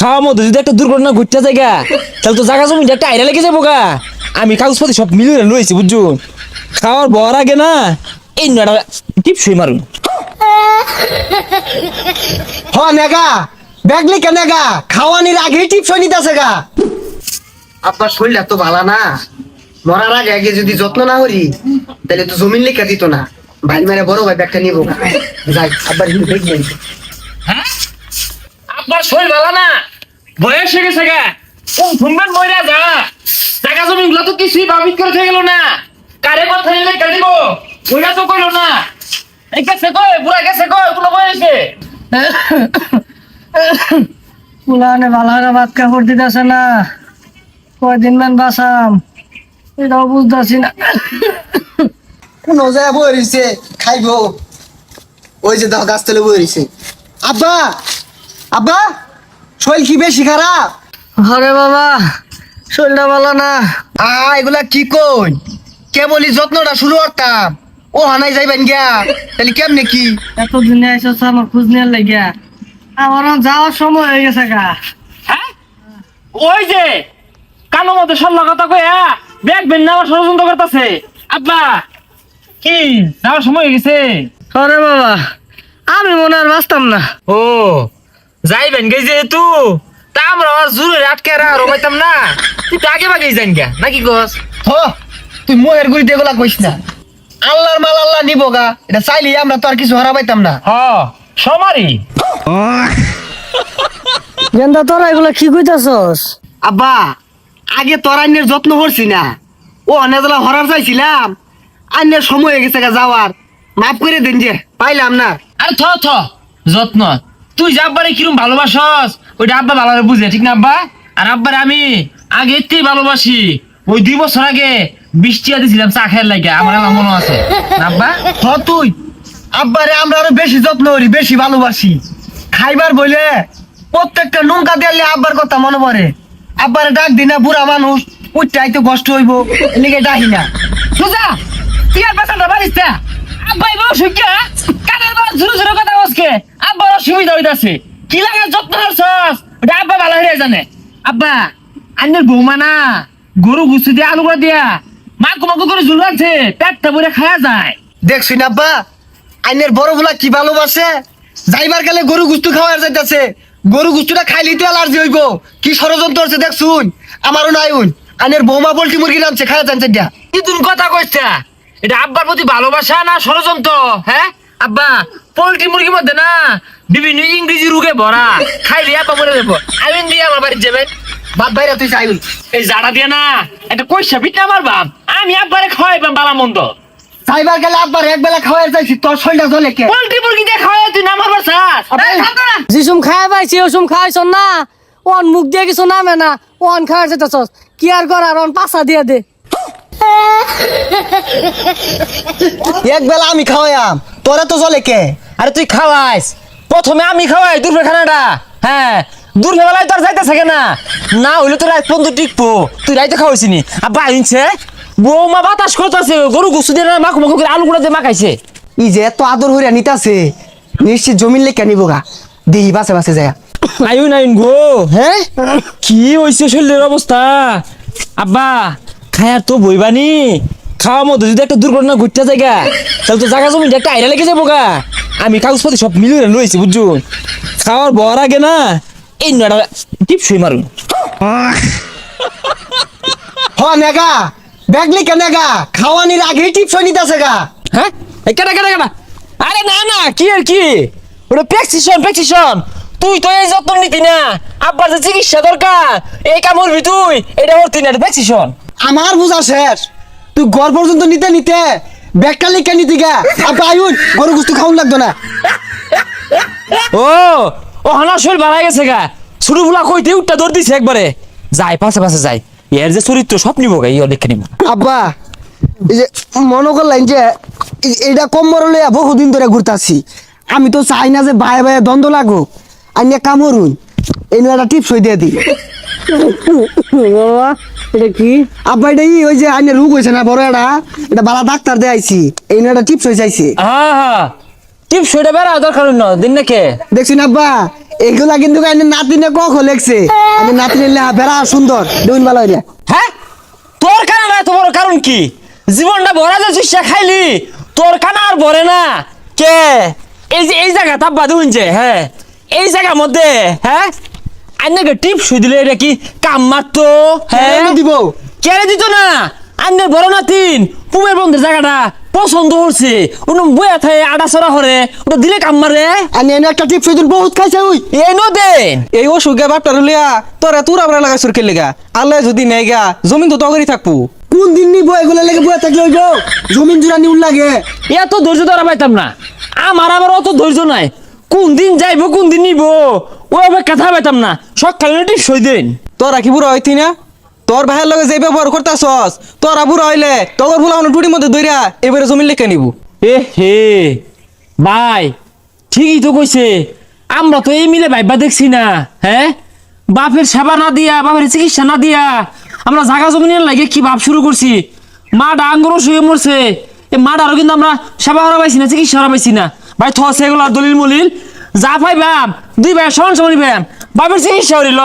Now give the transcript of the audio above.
খাওয়ার মধ্যে যদি একটা দুর্ঘটনা ঘটতে যায় গা, তাহলে তো জায়গা জমি একটা আইরা লেগে যাবো গা। আমি কাগজপাতি সব মিলিয়ে লইছি বুঝছো। খাওয়ার বর আগে না এই নয়টা টিপসই মারুন। হ নেগা ব্যাগলি কে নেগা খাওয়ানির আগে টিপস নিতেছে গা। আপনার শরীরটা তো ভালো না, মরার আগে আগে যদি যত্ন না করি তাহলে তো জমিন লিখে দিত না। ভাই মেরে বড় ভাই ব্যাগটা নিবো যাই আব্বার একটু দেখবেন। হ্যাঁ আপনার শরীর ভালো না, বয়স হয়ে গেছে গা, শুনবেন মইরা যা। জায়গা জমি গুলো তো কিছুই বাবিত করে থেকে গেল না। কারে কথা নিলে কে দিব, ওইটা তো কইলো না। এই গেছে কই, বুড়া গেছে কই, ওগুলো বয়েছে। পুলানে ভালো করে ভাত কাপড় দিতেছে না, কয়দিন মান বাসাম এটাও বুঝতেছি না। কোন জায়গা বই রইছে খাইবো, ওই যে দাও গাছ তলে বই রইছে। আব্বা আব্বা শরীর কি বেশি খারাপ? আরে বাবা শরীরটা ভালো না। এগুলা কি কই, কেবলই যত্নটা শুরু করতাম, ও হানাই যাইবেন গিয়া তাহলে কেমনে কি? এতদিনে আইসো আমার খোঁজ নিয়ে লাগিয়া আমার যাওয়ার সময় হয়ে গেছে গা। হ্যাঁ ওই যে কানো মধ্যে সল্লা কথা কইয়া ব্যাগ বেন নেওয়ার ষড়যন্ত্র করতেছে। আব্বা কি যাওয়ার সময় হয়ে গেছে? আরে বাবা আমি মনে আর বাঁচতাম না। ও যাইবেন গে যেহেতু তা আমরা জোরে আটকে আর পাইতাম না, তুই তো আগে ভাগেই যাইন গা নাকি গছ। তুই মোহের গুড়ি দেগুলা কইস না, আল্লাহর মাল আল্লাহ নিব গা, এটা চাইলে আমরা তো আর কিছু হারা পাইতাম না। হ সমারি। গেন্দা তোরা এগুলা কি কইতাছস? আব্বা আগে তোর আইনের যত্ন করছি না, ও অনেকলা হরার চাইছিলাম, আইনের সময় হয়ে গেছে গা যাওয়ার, মাফ করে দেন যে পাইলাম না। আরে থ যত্ন তুই যে আব্বারে কিরম ভালোবাসস ওইটা আব্বা ভালো বুঝে, ঠিক না আব্বা? আর আব্বারে আমি আগে এতেই ভালোবাসি। ওই 2 বছর আগে 20 টাকা দিয়েছিলাম চা খাইয়ার লাগে, আমার আমার মনে আছে না আব্বা? তুই আব্বারে আমরা আরো বেশি যত্ন করি, বেশি ভালোবাসি। খাইবার বলে প্রত্যেকটা নৌকা দিলে আব্বার কথা মনে পড়ে। আব্বারে ডাক দিনা, বুড়া মানুষ উঠতে আইতে কষ্ট হইব, এদিকে ডাকি না। সুজা তুই আর বাসাটা পারিস না। আব্বা এবার সুজ্ঞা কানের বার ঝুরু ঝুরু কথা বসকে আব্বার অসুবিধা হইতাছে। কি লাগে যত্ন করছস ওটা আব্বা ভালো হয়ে জানে। আব্বা আন্নের বৌমা না গরু গুছু দিয়ে আলু করে দিয়া মাকু মাকু করে ঝুল রাখছে, পেটটা ভরে খাওয়া যায়। দেখছি না আব্বা আইনের বড় বলা কি ভালোবাসে, যাইবার গেলে গরু গুস্তু খাওয়ার যাইতাছে, গরু গুস্তুটা খাইলেই তো অ্যালার্জি হইব। কি ষড়যন্ত্র হচ্ছে দেখছুন, আমারও নাই উন আইনের বৌমা পোল্ট্রি মুরগি রাঁধছে খাওয়া জানছে দিয়া। কি তুমি কথা কইছা, এটা আব্বার প্রতি ভালোবাসা না ষড়যন্ত্র? হ্যাঁ আব্বা পোল্ট্রি মুরগির মধ্যে না বিভিন্ন ইংরেজি রোগে ভরা, খাইলে আব্বা মরে যাবো। আইন দিয়ে আমার বাড়ি যাবেন বাদ বাইরা তুই চাইুন এই জাড়া দিয়ে না একটা কইসা পিঠা মারবাম, আমি আব্বারে খাওয়াইবাম বালা মন্দ। যাইবার গেলে আব্বার এক বেলা খাওয়ার চাইছি, তোর শরীরটা জ্বলে কে? পোল্ট্রি মুরগি দিয়ে খাওয়াই তুই না মারবা চাস? যিসুম খাই পাইছি ওসুম খাইছ না, ওন মুখ দিয়ে কিছু নামে না, ওন খাওয়ার যেতেছস কি আর করার, ওন পাশা দিয়ে দে। এক বেলা আমি খাওয়াইয়াম, তোরা তো জ্বলে কে? আরে তুই খাওয়াইস, প্রথমে আমি খাওয়াই দূরফে খানাটা। হ্যাঁ দূরফে বেলায় তোর যাইতে থাকে না, না হইলে তো রাত পর্যন্ত টিকবো। তুই রাইতে খাওয়াইছিনি আব্বা আইনছে বৌমা বাতাস করতেছে, গরু গুছু দিয়ে মাখু মাখু করে আলু গুঁড়া দিয়ে মাখাইছে। ই যে এত আদর হইয়া নিতাছে, নিশ্চিত জমিন লেখা নিব গা, দিহি বাসে বাসে যায়। আইন আইন গো। হ্যাঁ কি হয়েছে শরীরের অবস্থা? আব্বা খায়ার তো বইবানি, খাওয়ার মধ্যে যদি একটা দুর্ঘটনা ঘটতে যায় গা, তাহলে তো জায়গা জমি একটা আইরা লেগে যাবো গা। আমি কাগজপাতি সব মিলিয়ে লইছি বুঝছো। খাওয়ার বর আগে না এই নয়টা টিপসই মারুন। হ নেগা ব্যাগলি কে নেগা খাওয়ানির আগে টিপস নিতাছে গা। হ্যাঁ এই কেটা কেটা কেটা, আরে না না কি আর কি, ওটা প্রেসক্রিপশন প্রেসক্রিপশন। তুই তো এই যত্ন নিতি না, আব্বার যে চিকিৎসা দরকার এই কাম করবি তুই, এটা করতি না, এটা প্রেসক্রিপশন। আমার বুঝা শেষ, তুই ঘর পর্যন্ত নিতে নিতে ব্যাগটা লিখে নিতি গা। আব্বা আইন গরু গুস্তু খাওয়ান লাগতো না। ও ও হানা শরীর বাড়াই গেছে গা, ছোট বুলা কইতে উঠটা দৌড় দিছে একবারে। যাই পাশে পাশে যাই, এর যে চরিত্র সব নিব গা, ইয়ে দেখে নিব। আব্বা এই যে মনে করলেন যে এইটা কম বড় লইয়া বহুদিন ধরে ঘুরতাছি, আমি তো চাই না যে ভাই ভাই দ্বন্দ্ব লাগুক, আইনে কামড়ুন এই নিয়ে একটা টিপস হয়ে দিয়ে দিই। বাবা এটা কি? আব্বা এটা ওই যে আইনে রোগ হয়েছে না বড় এটা বালা ডাক্তার দিয়ে আইছি, এই নিয়ে একটা টিপস হয়ে যাইছে। হ্যাঁ হ্যাঁ টিপস ওইটা বেড়া দরকার না দিন নাকি দেখছি না আব্বা এগুলা কিন্তু কাইনে নাতিনে কক লেখছে আমি নাতিনে লেহা বেড়া সুন্দর দুইন ভালো হইলে হ্যাঁ তোর কানা এত বড় কারণ কি জীবনটা ভরা যে চুষা খাইলি তোর কানা আর ভরে না কে এই জায়গা তাব্বা দেখুন যে হ্যাঁ এই জায়গার মধ্যে হ্যাঁ আন্নাকে টিপ শুই দিলে এটা কি কাম মারতো হ্যাঁ দিব কেড়ে দিত না আন্নের বড় নাতিন পুমের বন্ধের জায়গাটা পছন্দ করছে ওন বইয়া থাকে আডা চড়া হরে ওটা দিলে কাম মারে আমি এনে একটা টিপ সুইদুল বহুত খাইছে ওই এই ন দেন এই অসুখে বাপটা রুলিয়া তোরা তুরা বড় লাগা সুরকে লেগা আল্লাহ যদি নেই গা জমিন তো তগরি থাকবো কোন দিন নিব এগুলা লেগে বইয়া থাকলে হইব জমিন জুড়া নিউল লাগে এত ধৈর্য ধরা পাইতাম না আমার আবার অত ধৈর্য নাই কোন দিন যাইবো কোন দিন নিব ওই কথা পাইতাম না সকালে টিপ সই দিন তোরা কি বুড়া হইতি না তোর ভাইয়ের লগে যে ব্যবহার করতাছস তোরা বুড়া হইলে তগর ফুলা টুটির মধ্যে দইরা এবারে জমিন লেখা নিব এ হে ভাই ঠিকই তো কইছে আমরা তো এই মিলে ভাইবা দেখছি না হ্যাঁ বাপের সেবা না দিয়া বাপের চিকিৎসা না দিয়া আমরা জাগা জমিনের লাগে কি ভাব শুরু করছি মা ডাঙ্গর শুয়ে মরছে এই মাটারও কিন্তু আমরা সেবা হারা পাইছি না চিকিৎসা হারা পাইছি না ভাই থসে এগুলো দলিল মলিল যা পাইবাম দুই ভাই সমান সমান পাইবাম বাপের চিকিৎসা হরিল